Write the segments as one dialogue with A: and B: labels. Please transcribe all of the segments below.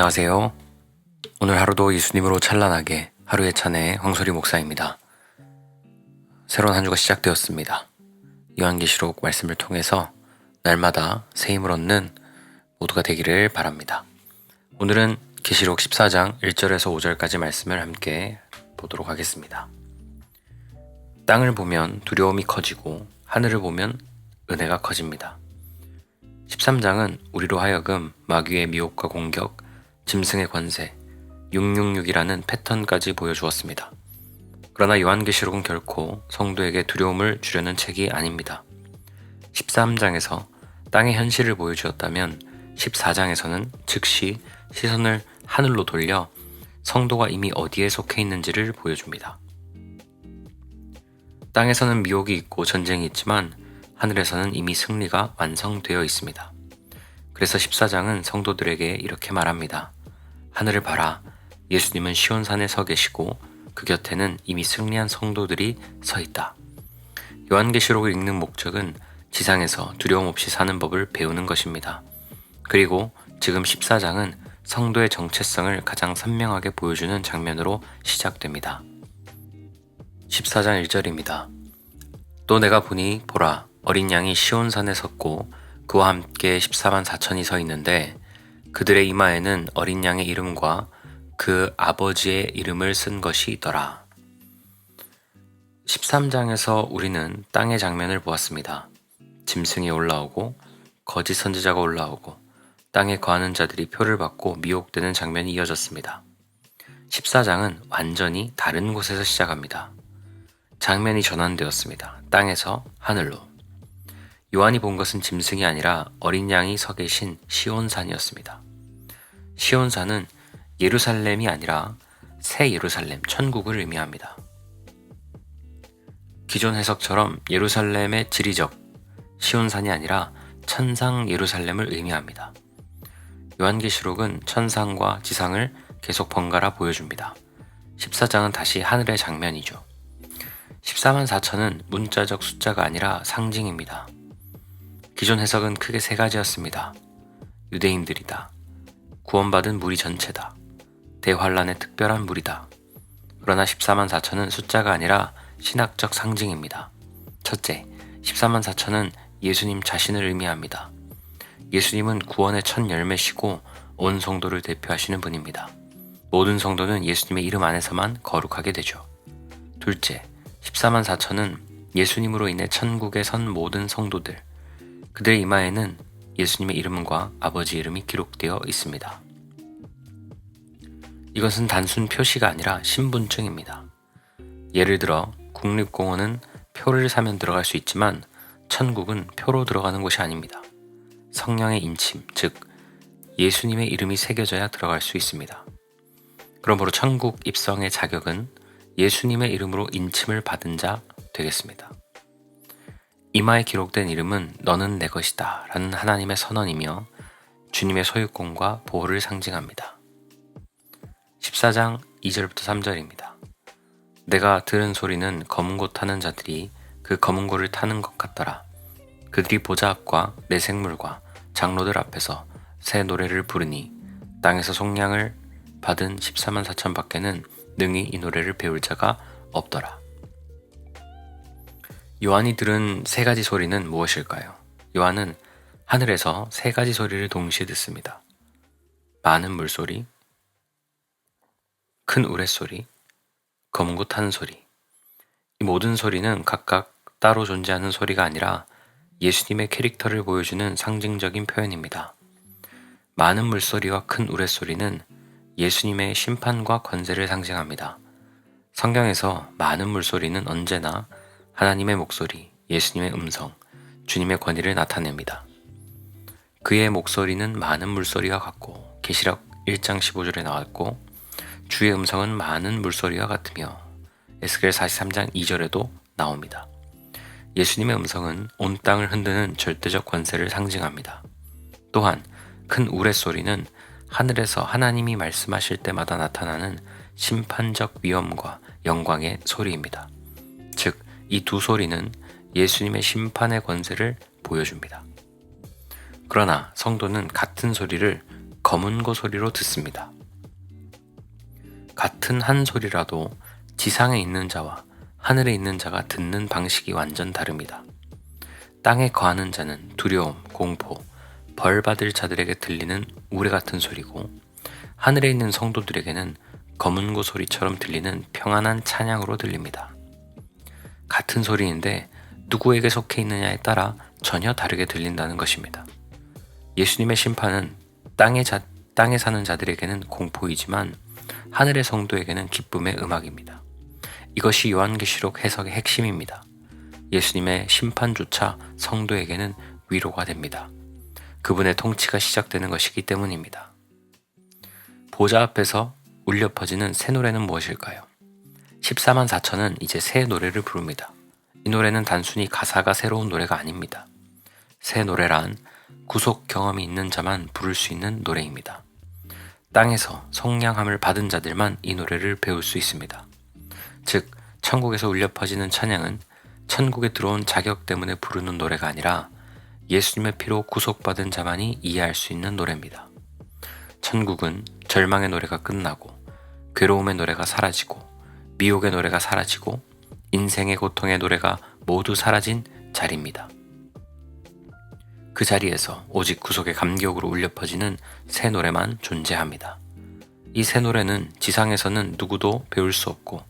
A: 안녕하세요. 오늘 하루도 예수님으로 찬란하게 하루의 찬의 황소리 목사입니다. 새로운 한 주가 시작되었습니다. 요한계시록 말씀을 통해서 날마다 새 힘을 얻는 모두가 되기를 바랍니다. 오늘은 계시록 14장 1절에서 5절까지 말씀을 함께 보도록 하겠습니다. 땅을 보면 두려움이 커지고 하늘을 보면 은혜가 커집니다. 13장은 우리로 하여금 마귀의 미혹과 공격, 짐승의 권세, 666이라는 패턴까지 보여주었습니다. 그러나 요한계시록은 결코 성도에게 두려움을 주려는 책이 아닙니다. 13장에서 땅의 현실을 보여주었다면 14장에서는 즉시 시선을 하늘로 돌려 성도가 이미 어디에 속해 있는지를 보여줍니다. 땅에서는 미혹이 있고 전쟁이 있지만 하늘에서는 이미 승리가 완성되어 있습니다. 그래서 14장은 성도들에게 이렇게 말합니다. 하늘을 봐라. 예수님은 시온산에 서 계시고 그 곁에는 이미 승리한 성도들이 서 있다. 요한계시록을 읽는 목적은 지상에서 두려움 없이 사는 법을 배우는 것입니다. 그리고 지금 14장은 성도의 정체성을 가장 선명하게 보여주는 장면으로 시작됩니다. 14장 1절입니다. 또 내가 보니 보라 어린 양이 시온산에 섰고 그와 함께 14만 4천이 서 있는데 그들의 이마에는 어린 양의 이름과 그 아버지의 이름을 쓴 것이 있더라. 13장에서 우리는 땅의 장면을 보았습니다. 짐승이 올라오고 거짓 선지자가 올라오고 땅에 거하는 자들이 표를 받고 미혹되는 장면이 이어졌습니다. 14장은 완전히 다른 곳에서 시작합니다. 장면이 전환되었습니다. 땅에서 하늘로. 요한이 본 것은 짐승이 아니라 어린 양이 서 계신 시온산이었습니다. 시온산은 예루살렘이 아니라 새 예루살렘, 천국을 의미합니다. 기존 해석처럼 예루살렘의 지리적 시온산이 아니라 천상 예루살렘을 의미합니다. 요한계시록은 천상과 지상을 계속 번갈아 보여줍니다. 14장은 다시 하늘의 장면이죠. 14만 4천은 문자적 숫자가 아니라 상징입니다. 기존 해석은 크게 세 가지였습니다. 유대인들이다. 구원받은 무리 전체다. 대환란의 특별한 무리다. 그러나 14만 4천은 숫자가 아니라 신학적 상징입니다. 첫째, 14만 4천은 예수님 자신을 의미합니다. 예수님은 구원의 첫 열매시고 온 성도를 대표하시는 분입니다. 모든 성도는 예수님의 이름 안에서만 거룩하게 되죠. 둘째, 14만 4천은 예수님으로 인해 천국에 선 모든 성도들, 그들의 이마에는 예수님의 이름과 아버지 이름이 기록되어 있습니다. 이것은 단순 표시가 아니라 신분증입니다. 예를 들어 국립공원은 표를 사면 들어갈 수 있지만 천국은 표로 들어가는 곳이 아닙니다. 성령의 인침, 즉 예수님의 이름이 새겨져야 들어갈 수 있습니다. 그러므로 천국 입성의 자격은 예수님의 이름으로 인침을 받은 자 되겠습니다. 이마에 기록된 이름은 너는 내 것이다 라는 하나님의 선언이며 주님의 소유권과 보호를 상징합니다. 14장 2절부터 3절입니다. 내가 들은 소리는 검은 고 타는 자들이 그 검은 고를 타는 것 같더라. 그들이 보좌 앞과 내 생물과 장로들 앞에서 새 노래를 부르니 땅에서 속량을 받은 14만 4천 밖에는 능히 이 노래를 배울 자가 없더라. 요한이 들은 세 가지 소리는 무엇일까요? 요한은 하늘에서 세 가지 소리를 동시에 듣습니다. 많은 물소리, 큰 우레소리, 검은 고 타는 소리. 이 모든 소리는 각각 따로 존재하는 소리가 아니라 예수님의 캐릭터를 보여주는 상징적인 표현입니다. 많은 물소리와 큰 우레소리는 예수님의 심판과 권세를 상징합니다. 성경에서 많은 물소리는 언제나 하나님의 목소리, 예수님의 음성, 주님의 권위를 나타냅니다. 그의 목소리는 많은 물소리와 같고 계시록 1장 15절에 나왔고 주의 음성은 많은 물소리와 같으며 에스겔 43장 2절에도 나옵니다. 예수님의 음성은 온 땅을 흔드는 절대적 권세를 상징합니다. 또한 큰 우레소리는 하늘에서 하나님이 말씀하실 때마다 나타나는 심판적 위엄과 영광의 소리입니다. 즉, 이 두 소리는 예수님의 심판의 권세를 보여줍니다. 그러나 성도는 같은 소리를 검은고 소리로 듣습니다. 같은 한 소리라도 지상에 있는 자와 하늘에 있는 자가 듣는 방식이 완전 다릅니다. 땅에 거하는 자는 두려움, 공포, 벌 받을 자들에게 들리는 우레 같은 소리고, 하늘에 있는 성도들에게는 검은고 소리처럼 들리는 평안한 찬양으로 들립니다. 같은 소리인데 누구에게 속해 있느냐에 따라 전혀 다르게 들린다는 것입니다. 예수님의 심판은 땅에 사는 자들에게는 공포이지만 하늘의 성도에게는 기쁨의 음악입니다. 이것이 요한계시록 해석의 핵심입니다. 예수님의 심판조차 성도에게는 위로가 됩니다. 그분의 통치가 시작되는 것이기 때문입니다. 보좌 앞에서 울려 퍼지는 새 노래는 무엇일까요? 14만 4천은 이제 새 노래를 부릅니다. 이 노래는 단순히 가사가 새로운 노래가 아닙니다. 새 노래란 구속 경험이 있는 자만 부를 수 있는 노래입니다. 땅에서 성량함을 받은 자들만 이 노래를 배울 수 있습니다. 즉, 천국에서 울려 퍼지는 찬양은 천국에 들어온 자격 때문에 부르는 노래가 아니라 예수님의 피로 구속받은 자만이 이해할 수 있는 노래입니다. 천국은 절망의 노래가 끝나고, 괴로움의 노래가 사라지고, 미혹의 노래가 사라지고, 인생의 고통의 노래가 모두 사라진 자리입니다. 그 자리에서 오직 구속의 감격으로 울려 퍼지는 새 노래만 존재합니다. 이 새 노래는 지상에서는 누구도 배울 수 없고,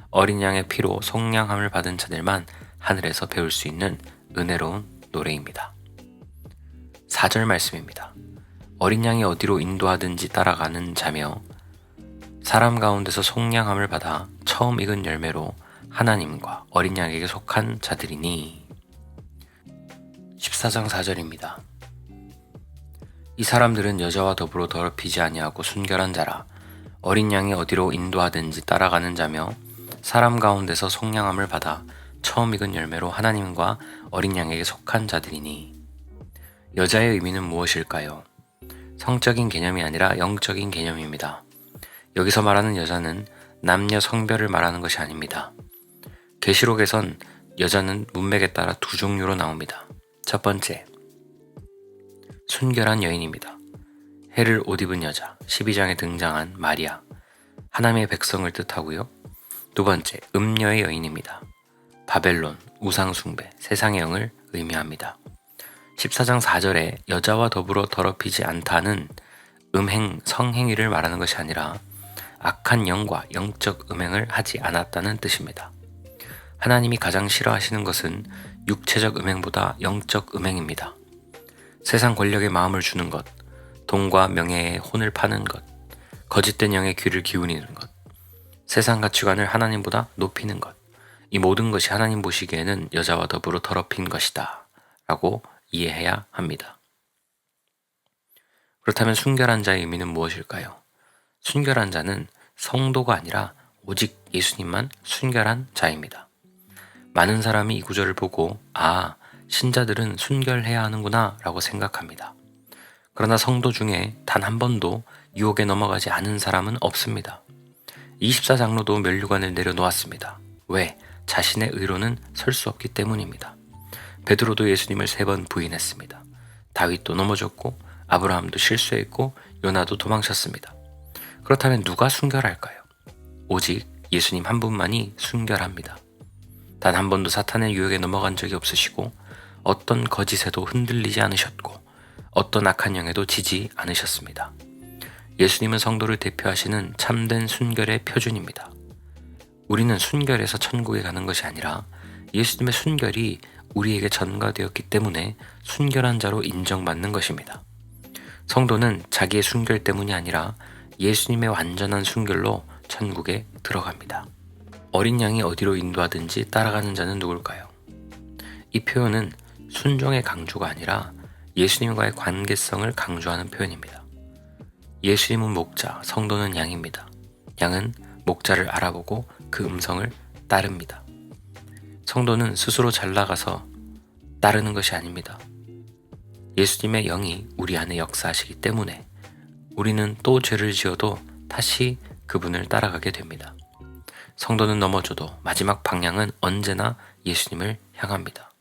A: 어린 양의 피로 속량함을 받은 자들만 하늘에서 배울 수 있는 은혜로운 노래입니다. 4절 말씀입니다. 어린 양이 어디로 인도하든지 따라가는 자며 사람 가운데서 속량함을 받아 처음 익은 열매로 하나님과 어린 양에게 속한 자들이니. 14장 4절입니다. 이 사람들은 여자와 더불어 더럽히지 아니하고 순결한 자라. 어린 양이 어디로 인도하든지 따라가는 자며 사람 가운데서 속량함을 받아 처음 익은 열매로 하나님과 어린 양에게 속한 자들이니. 여자의 의미는 무엇일까요? 성적인 개념이 아니라 영적인 개념입니다. 여기서 말하는 여자는 남녀 성별을 말하는 것이 아닙니다. 계시록에선 여자는 문맥에 따라 두 종류로 나옵니다. 첫 번째, 순결한 여인입니다. 해를 옷 입은 여자, 12장에 등장한 마리아, 하나님의 백성을 뜻하고요. 두 번째, 음녀의 여인입니다. 바벨론, 우상숭배, 세상의 영을 의미합니다. 14장 4절에 여자와 더불어 더럽히지 않다는 음행, 성행위를 말하는 것이 아니라 악한 영과 영적 음행을 하지 않았다는 뜻입니다. 하나님이 가장 싫어하시는 것은 육체적 음행보다 영적 음행입니다. 세상 권력에 마음을 주는 것, 돈과 명예에 혼을 파는 것, 거짓된 영의 귀를 기울이는 것, 세상 가치관을 하나님보다 높이는 것, 이 모든 것이 하나님 보시기에는 여자와 더불어 더럽힌 것이다 라고 이해해야 합니다. 그렇다면 순결한 자의 의미는 무엇일까요? 순결한 자는 성도가 아니라 오직 예수님만 순결한 자입니다. 많은 사람이 이 구절을 보고 신자들은 순결해야 하는구나 라고 생각합니다. 그러나 성도 중에 단 한 번도 유혹에 넘어가지 않은 사람은 없습니다. 24장로도 면류관을 내려놓았습니다. 왜? 자신의 의로는 설 수 없기 때문입니다. 베드로도 예수님을 3번 부인했습니다. 다윗도 넘어졌고 아브라함도 실수했고 요나도 도망쳤습니다. 그렇다면 누가 순결할까요? 오직 예수님 한 분만이 순결합니다. 단 한 번도 사탄의 유혹에 넘어간 적이 없으시고 어떤 거짓에도 흔들리지 않으셨고 어떤 악한 영에도 지지 않으셨습니다. 예수님은 성도를 대표하시는 참된 순결의 표준입니다. 우리는 순결해서 천국에 가는 것이 아니라 예수님의 순결이 우리에게 전가되었기 때문에 순결한 자로 인정받는 것입니다. 성도는 자기의 순결 때문이 아니라 예수님의 완전한 순결로 천국에 들어갑니다. 어린 양이 어디로 인도하든지 따라가는 자는 누굴까요? 이 표현은 순종의 강조가 아니라 예수님과의 관계성을 강조하는 표현입니다. 예수님은 목자, 성도는 양입니다. 양은 목자를 알아보고 그 음성을 따릅니다. 성도는 스스로 잘 나가서 따르는 것이 아닙니다. 예수님의 영이 우리 안에 역사하시기 때문에 우리는 또 죄를 지어도 다시 그분을 따라가게 됩니다. 성도는 넘어져도 마지막 방향은 언제나 예수님을 향합니다.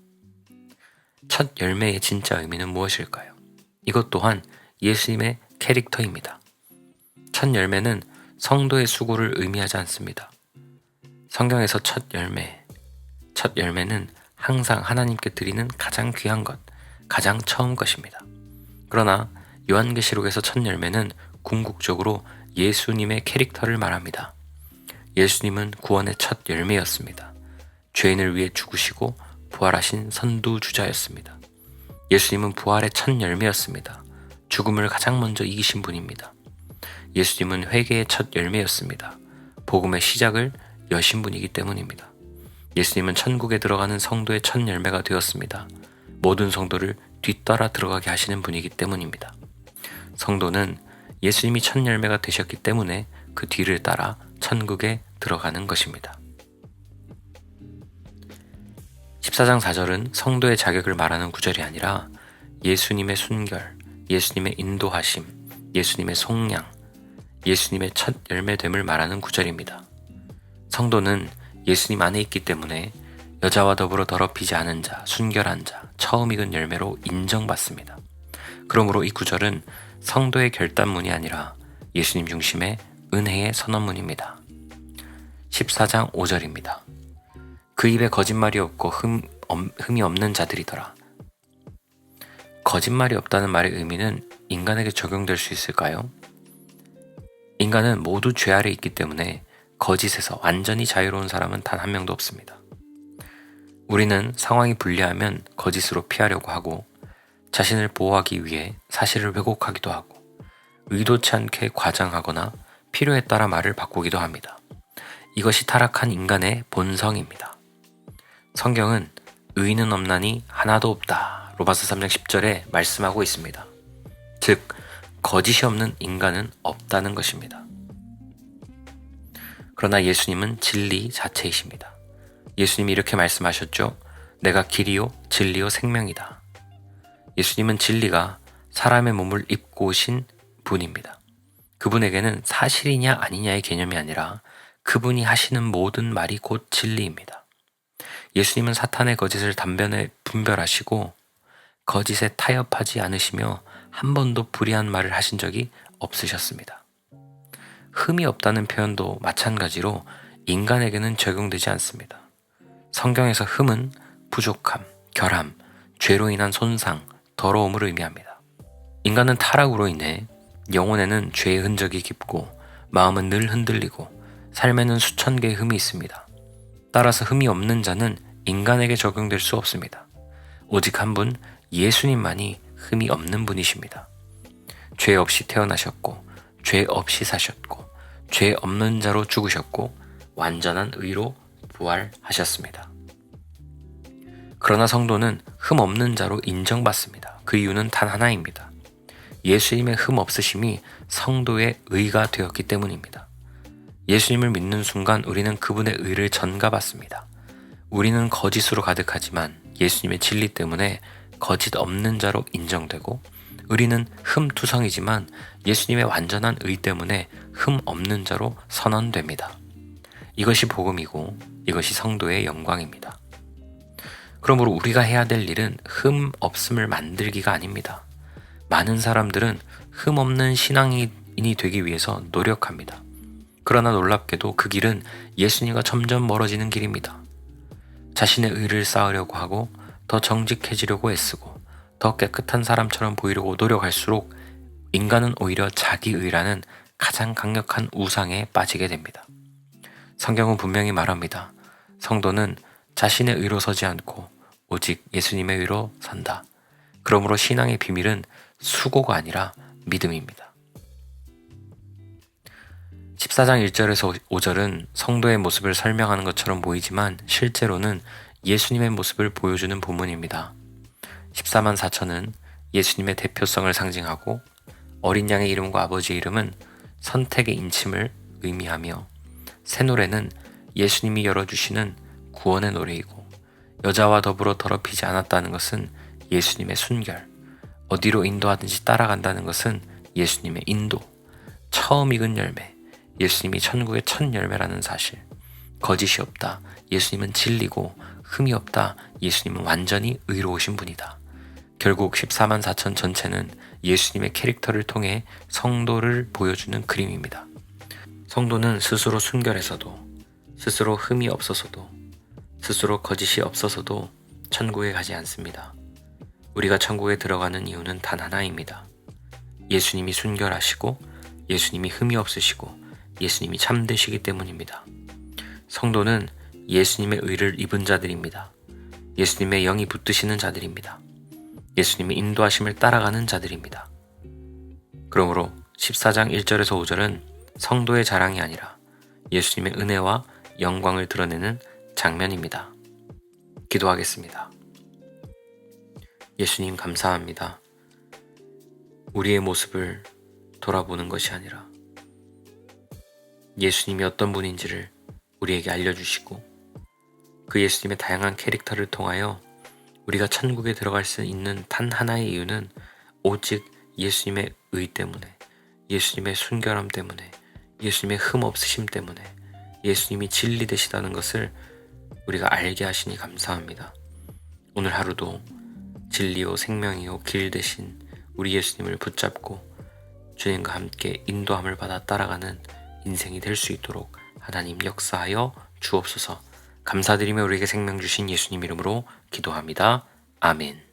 A: 첫 열매의 진짜 의미는 무엇일까요? 이것 또한 예수님의 캐릭터입니다. 첫 열매는 성도의 수고를 의미하지 않습니다. 성경에서 첫 열매는 항상 하나님께 드리는 가장 귀한 것, 가장 처음 것입니다. 그러나 요한계시록에서 첫 열매는 궁극적으로 예수님의 캐릭터를 말합니다. 예수님은 구원의 첫 열매였습니다. 죄인을 위해 죽으시고 부활하신 선두주자였습니다. 예수님은 부활의 첫 열매였습니다. 죽음을 가장 먼저 이기신 분입니다. 예수님은 회개의 첫 열매였습니다. 복음의 시작을 여신 분이기 때문입니다. 예수님은 천국에 들어가는 성도의 첫 열매가 되었습니다. 모든 성도를 뒤따라 들어가게 하시는 분이기 때문입니다. 성도는 예수님이 첫 열매가 되셨기 때문에 그 뒤를 따라 천국에 들어가는 것입니다. 14장 4절은 성도의 자격을 말하는 구절이 아니라 예수님의 순결, 예수님의 인도하심, 예수님의 속량, 예수님의 첫 열매됨을 말하는 구절입니다. 성도는 예수님 안에 있기 때문에 여자와 더불어 더럽히지 않은 자, 순결한 자, 처음 익은 열매로 인정받습니다. 그러므로 이 구절은 성도의 결단문이 아니라 예수님 중심의 은혜의 선언문입니다. 14장 5절입니다. 그 입에 거짓말이 없고 흠이 없는 자들이더라. 거짓말이 없다는 말의 의미는 인간에게 적용될 수 있을까요? 인간은 모두 죄 아래 있기 때문에 거짓에서 완전히 자유로운 사람은 단 한 명도 없습니다. 우리는 상황이 불리하면 거짓으로 피하려고 하고 자신을 보호하기 위해 사실을 왜곡하기도 하고 의도치 않게 과장하거나 필요에 따라 말을 바꾸기도 합니다. 이것이 타락한 인간의 본성입니다. 성경은 의인은 없나니 하나도 없다. 로마서 3장 10절에 말씀하고 있습니다. 즉, 거짓이 없는 인간은 없다는 것입니다. 그러나 예수님은 진리 자체이십니다. 예수님이 이렇게 말씀하셨죠. 내가 길이요 진리요 생명이다. 예수님은 진리가 사람의 몸을 입고 오신 분입니다. 그분에게는 사실이냐 아니냐의 개념이 아니라 그분이 하시는 모든 말이 곧 진리입니다. 예수님은 사탄의 거짓을 단번에 분별하시고 거짓에 타협하지 않으시며 한 번도 불의한 말을 하신 적이 없으셨습니다. 흠이 없다는 표현도 마찬가지로 인간에게는 적용되지 않습니다. 성경에서 흠은 부족함, 결함, 죄로 인한 손상, 더러움을 의미합니다. 인간은 타락으로 인해 영혼에는 죄의 흔적이 깊고 마음은 늘 흔들리고 삶에는 수천 개의 흠이 있습니다. 따라서 흠이 없는 자는 인간에게 적용될 수 없습니다. 오직 한 분 예수님만이 흠이 없는 분이십니다. 죄 없이 태어나셨고 죄 없이 사셨고 죄 없는 자로 죽으셨고 완전한 의로 부활하셨습니다. 그러나 성도는 흠 없는 자로 인정받습니다. 그 이유는 단 하나입니다. 예수님의 흠 없으심이 성도의 의가 되었기 때문입니다. 예수님을 믿는 순간 우리는 그분의 의를 전가받습니다. 우리는 거짓으로 가득하지만 예수님의 진리 때문에 거짓 없는 자로 인정되고 우리는 흠투성이지만 예수님의 완전한 의 때문에 흠 없는 자로 선언됩니다. 이것이 복음이고 이것이 성도의 영광입니다. 그러므로 우리가 해야 될 일은 흠 없음을 만들기가 아닙니다. 많은 사람들은 흠 없는 신앙인이 되기 위해서 노력합니다. 그러나 놀랍게도 그 길은 예수님과 점점 멀어지는 길입니다. 자신의 의를 쌓으려고 하고 더 정직해지려고 애쓰고 더 깨끗한 사람처럼 보이려고 노력할수록 인간은 오히려 자기의라는 가장 강력한 우상에 빠지게 됩니다. 성경은 분명히 말합니다. 성도는 자신의 의로 서지 않고 오직 예수님의 의로 선다. 그러므로 신앙의 비밀은 수고가 아니라 믿음입니다. 14장 1절에서 5절은 성도의 모습을 설명하는 것처럼 보이지만 실제로는 예수님의 모습을 보여주는 본문입니다. 14만 4천은 예수님의 대표성을 상징하고 어린 양의 이름과 아버지의 이름은 선택의 인침을 의미하며 새 노래는 예수님이 열어주시는 구원의 노래이고 여자와 더불어 더럽히지 않았다는 것은 예수님의 순결, 어디로 인도하든지 따라간다는 것은 예수님의 인도, 처음 익은 열매, 예수님이 천국의 첫 열매라는 사실, 거짓이 없다, 예수님은 진리고 흠이 없다, 예수님은 완전히 의로우신 분이다. 결국 14만 4천 전체는 예수님의 캐릭터를 통해 성도를 보여주는 그림입니다. 성도는 스스로 순결해서도, 스스로 흠이 없어서도, 스스로 거짓이 없어서도 천국에 가지 않습니다. 우리가 천국에 들어가는 이유는 단 하나입니다. 예수님이 순결하시고, 예수님이 흠이 없으시고, 예수님이 참되시기 때문입니다. 성도는 예수님의 의를 입은 자들입니다. 예수님의 영이 붙드시는 자들입니다. 예수님의 인도하심을 따라가는 자들입니다. 그러므로 14장 1절에서 5절은 성도의 자랑이 아니라 예수님의 은혜와 영광을 드러내는 장면입니다. 기도하겠습니다. 예수님 감사합니다. 우리의 모습을 돌아보는 것이 아니라 예수님이 어떤 분인지를 우리에게 알려주시고 그 예수님의 다양한 캐릭터를 통하여 우리가 천국에 들어갈 수 있는 단 하나의 이유는 오직 예수님의 의 때문에, 예수님의 순결함 때문에, 예수님의 흠 없으심 때문에, 예수님이 진리 되시다는 것을 우리가 알게 하시니 감사합니다. 오늘 하루도 진리요 생명이요 길 되신 우리 예수님을 붙잡고 주님과 함께 인도함을 받아 따라가는 인생이 될 수 있도록 하나님 역사하여 주옵소서. 감사드리며 우리에게 생명 주신 예수님 이름으로 기도합니다. 아멘.